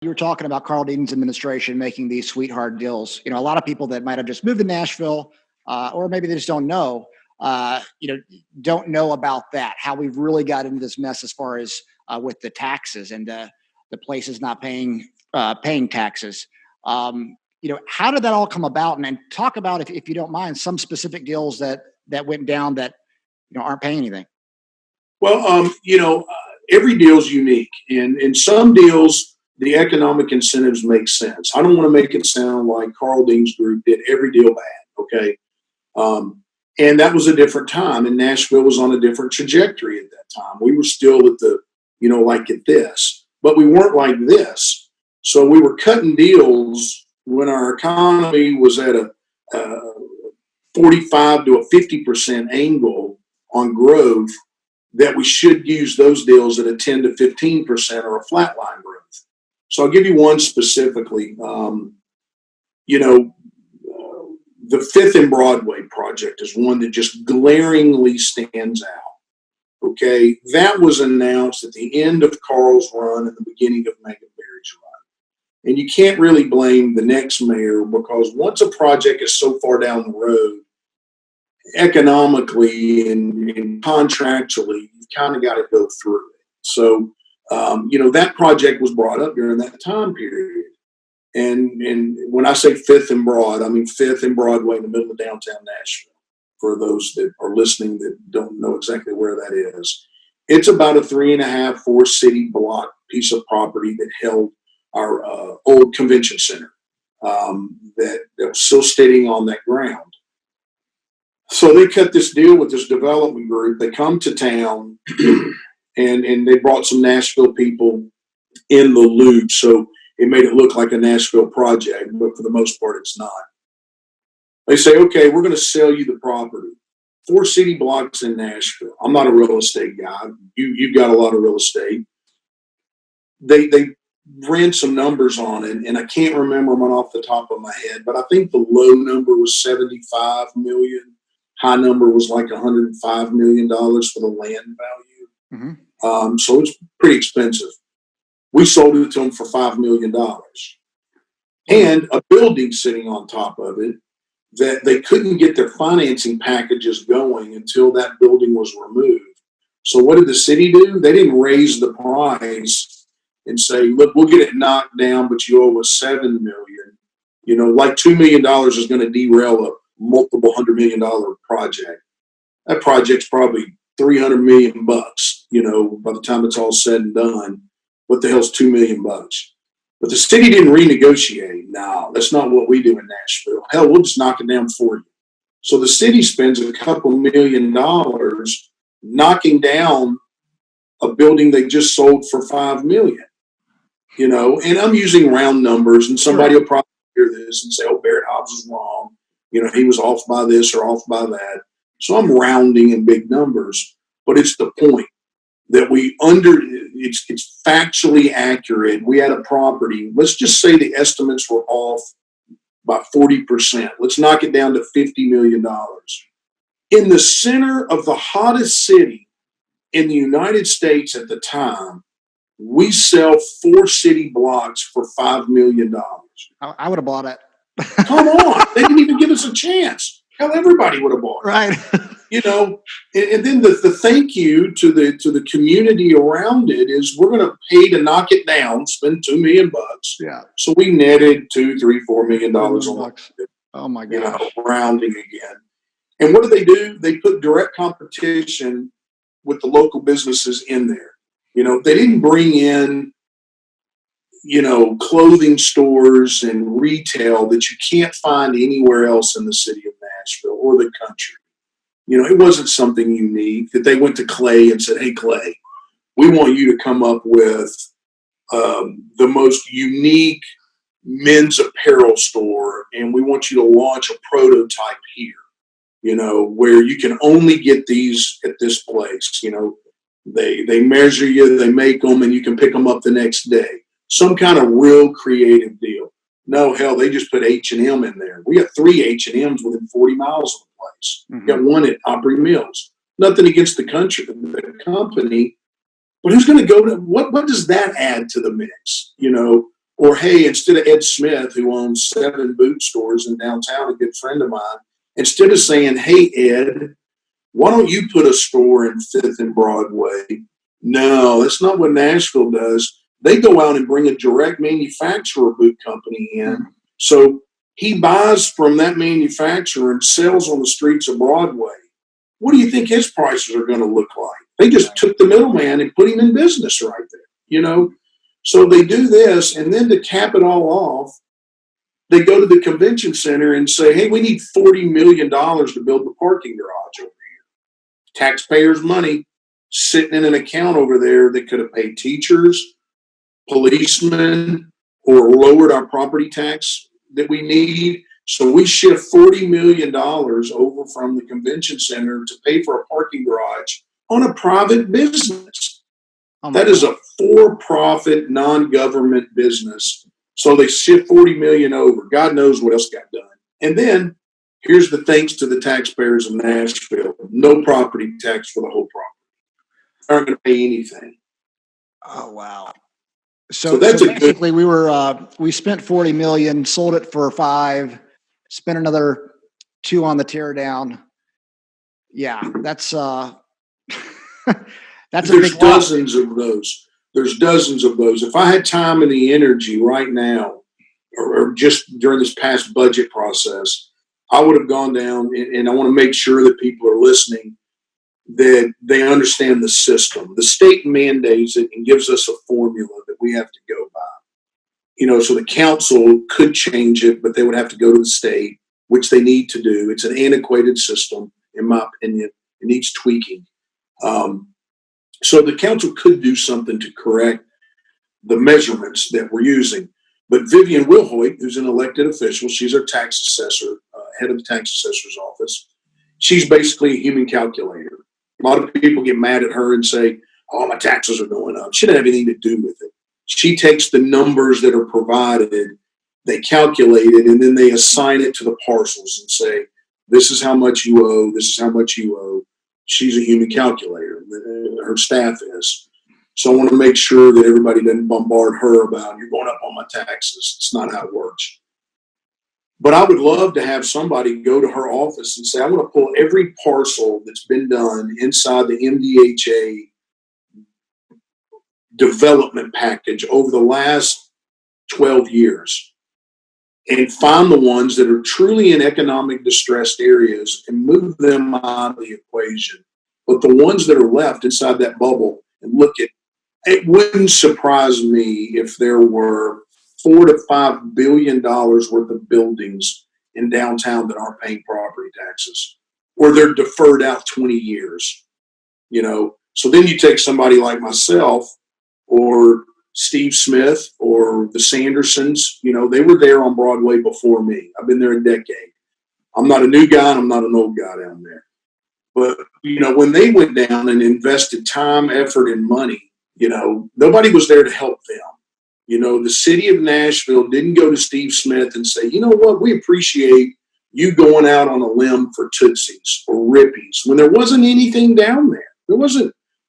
You were talking about Carl Deaton's administration making these sweetheart deals. A lot of people that might have just moved to Nashville, or maybe they just don't know, don't know about that, how we've really got into this mess as far as with the taxes and the places not paying taxes. How did that all come about? And talk about, if you don't mind, some specific deals that went down that aren't paying anything. Well, every deal is unique, and in some deals, the economic incentives make sense. I don't want to make it sound like Carl Dean's group did every deal bad, okay? And that was a different time, and Nashville was on a different trajectory at that time. We were still at the, like at this, but we weren't like this. So we were cutting deals when our economy was at a 45 to a 50% angle on growth, that we should use those deals at a 10 to 15% or a flatline growth. So I'll give you one specifically. The 5th and Broadway project is one that just glaringly stands out. Okay, that was announced at the end of Carl's run and the beginning of Megan Barrett's run. And you can't really blame the next mayor, because once a project is so far down the road, economically and contractually, you've kind of got to go through it. So, that project was brought up during that time period. And when I say 5th and Broad, I mean 5th and Broadway in the middle of downtown Nashville, for those that are listening that don't know exactly where that is. It's about a 3.5, 4 city block piece of property that held our old convention center that was still standing on that ground. So they cut this deal with this development group. They come to town and they brought some Nashville people in the loop. So it made it look like a Nashville project, but for the most part, it's not. They say, okay, we're going to sell you the property. 4 city blocks in Nashville. I'm not a real estate guy. You've got a lot of real estate. They ran some numbers on it, and I can't remember them off the top of my head, but I think the low number was $75 million. High number was like $105 million for the land value. Mm-hmm. So it's pretty expensive. We sold it to them for $5 million. And a building sitting on top of it that they couldn't get their financing packages going until that building was removed. So what did the city do? They didn't raise the price and say, look, we'll get it knocked down, but you owe us $7 million. Like $2 million is going to derail a multiple $100 million project. That project's probably $300 million, by the time it's all said and done. What the hell's $2 million? But the city didn't renegotiate. No, that's not what we do in Nashville. Hell, we'll just knock it down for you. So the city spends a couple $1 million knocking down a building they just sold for $5 million. And I'm using round numbers, and somebody will probably hear this and say, oh, Barrett Hobbs is wrong. He was off by this or off by that. So I'm rounding in big numbers, but it's the point that it's factually accurate. We had a property. Let's just say the estimates were off by 40%. Let's knock it down to $50 million. In the center of the hottest city in the United States at the time, we sell 4 city blocks for $5 million. I would have bought it. Come on. They didn't even give us a chance. Hell, everybody would have bought it. Right. And then the thank you to the community around it is we're going to pay to knock it down, spend $2 million. Yeah. So we netted $2, $3, $4 million on it. Oh my God. Rounding again. And what do? They put direct competition with the local businesses in there. They didn't bring in clothing stores and retail that you can't find anywhere else in the city of Nashville or the country. It wasn't something unique that they went to Clay and said, hey, Clay, we want you to come up with the most unique men's apparel store, and we want you to launch a prototype here, where you can only get these at this place. They measure you, they make them, and you can pick them up the next day. Some kind of real creative deal. No, hell, they just put H&M in there. We got 3 H&Ms within 40 miles of the place. Mm-hmm. Got one at Opry Mills. Nothing against the company, but who's going to go to, what does that add to the mix? Or, hey, instead of Ed Smith, who owns 7 boot stores in downtown, a good friend of mine, instead of saying, hey, Ed, why don't you put a store in 5th and Broadway? No, that's not what Nashville does. They go out and bring a direct manufacturer boot company in. So he buys from that manufacturer and sells on the streets of Broadway. What do you think his prices are going to look like? They just took the middleman and put him in business right there, So they do this, and then to cap it all off, they go to the convention center and say, hey, we need $40 million to build the parking garage over here. Taxpayers' money sitting in an account over there that could have paid teachers, policemen, or lowered our property tax that we need. So we shift $40 million over from the convention center to pay for a parking garage on a private business. That is a for-profit, non-government business. So they shift $40 million over. God knows what else got done. And then here's the thanks to the taxpayers of Nashville: no property tax for the whole property. Aren't going to pay anything. Oh wow! So that's basically we spent $40 million, sold it for $5 million, spent another $2 million on the tear down. Yeah, that's There's dozens of those. There's dozens of those. If I had time and the energy right now, or just during this past budget process, I would have gone down, and I want to make sure that people are listening, that they understand the system. The state mandates it and gives us a formula that we have to go by. So the council could change it, but they would have to go to the state, which they need to do. It's an antiquated system, in my opinion. It needs tweaking. So the council could do something to correct the measurements that we're using. But Vivian Wilhoit, who's an elected official, she's our tax assessor, head of the tax assessor's office. She's basically a human calculator. A lot of people get mad at her and say, oh, my taxes are going up. She doesn't have anything to do with it. She takes the numbers that are provided, they calculate it, and then they assign it to the parcels and say, this is how much you owe, this is how much you owe. She's a human calculator. Her staff is. So I want to make sure that everybody doesn't bombard her about, you're going up on my taxes. It's not how it works. But I would love to have somebody go to her office and say, I want to pull every parcel that's been done inside the MDHA development package over the last 12 years and find the ones that are truly in economic distressed areas and move them out of the equation. But the ones that are left inside that bubble, and look at, it wouldn't surprise me if there were $4 to $5 billion worth of buildings in downtown that aren't paying property taxes, or they're deferred out 20 years. So then you take somebody like myself or Steve Smith or the Sandersons, they were there on Broadway before me. I've been there a decade. I'm not a new guy and I'm not an old guy down there. But, when they went down and invested time, effort, and money, nobody was there to help them. The city of Nashville didn't go to Steve Smith and say, you know what, we appreciate you going out on a limb for Tootsies or Rippies when there wasn't anything down there.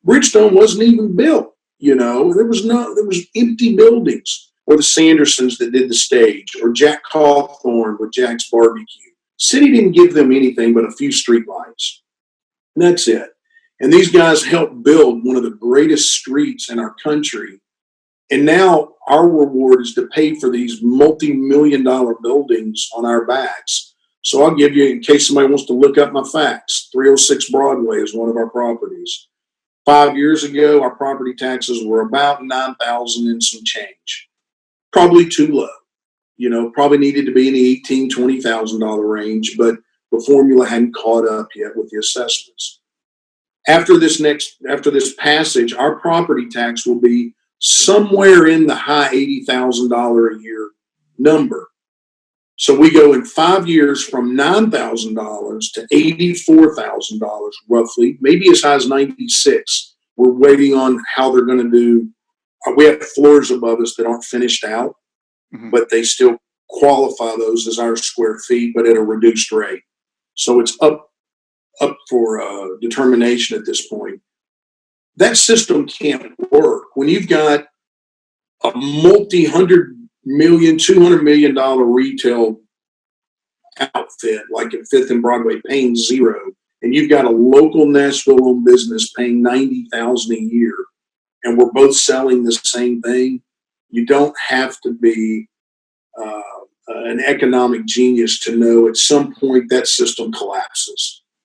Bridgestone wasn't even built. There was empty buildings. Or the Sandersons that did the stage, or Jack Cawthorn with Jack's Barbecue. City didn't give them anything but a few street lights. And that's it. And these guys helped build one of the greatest streets in our country. And now our reward is to pay for these multi-million-dollar buildings on our backs. So I'll give you, in case somebody wants to look up my facts, 306 Broadway is one of our properties. 5 years ago, our property taxes were about $9,000 and some change. Probably too low. Probably needed to be in the $18,000, $20,000 range, but the formula hadn't caught up yet with the assessments. After this passage, our property tax will be somewhere in the high $80,000 a year number. So we go in 5 years from $9,000 to $84,000 roughly, maybe as high as $96,000. We're waiting on how they're going to do. We have floors above us that aren't finished out, but they still qualify those as our square feet, but at a reduced rate. So it's up for determination at this point. That system can't work when you've got a multi-hundred $200 million retail outfit like at Fifth and Broadway paying zero, and you've got a local Nashville-owned business paying $90,000 a year, and we're both selling the same thing, you don't have to be an economic genius to know at some point that system collapses.